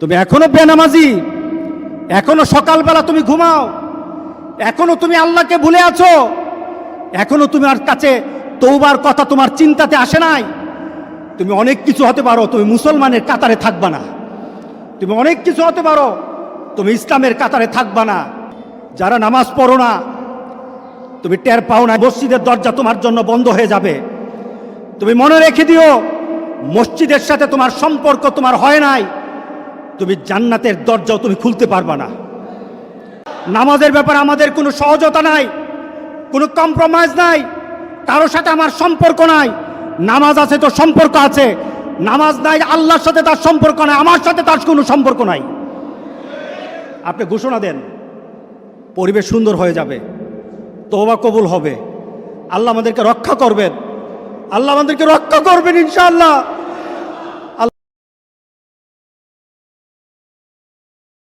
তুমি এখনো বেনামাজি, এখনো সকালবেলা তুমি ঘুমাও, এখনো তুমি আল্লাহকে ভুলে আছো, এখনো তোমার কাছে তওবার কথা তোমার চিন্তাতে আসে নাই। তুমি অনেক কিছু হতে পারো, তুমি মুসলমানের কাতারে থাকবা না। তুমি অনেক কিছু হতে পারো, তুমি ইসলামের কাতারে থাকবা না। যারা নামাজ পড়ো না, তুমি টের পাও না, মসজিদের দরজা তোমার জন্য বন্ধ হয়ে যাবে। তুমি মনে রেখে দিও, মসজিদের সাথে তোমার সম্পর্ক তোমার হয় নাই, তুমি জান্নাতের দরজাও তুমি খুলতে পারবা না। নামাজের ব্যাপারে আমাদের কোনো সহজতা নাই, কোনো কম্প্রোমাইজ নাই, কারোর সাথে আমার সম্পর্ক নাই। নামাজ আছে তো সম্পর্ক আছে, নামাজ নাই আল্লাহর সাথে তার সম্পর্ক নাই, আমার সাথে তার কোনো সম্পর্ক নাই। আপনি ঘোষণা দেন, পরিবেশ সুন্দর হয়ে যাবে, তওবা কবুল হবে, আল্লাহ আমাদেরকে রক্ষা করবেন, আল্লাহ আমাদেরকে রক্ষা করবেন ইনশাআল্লাহ।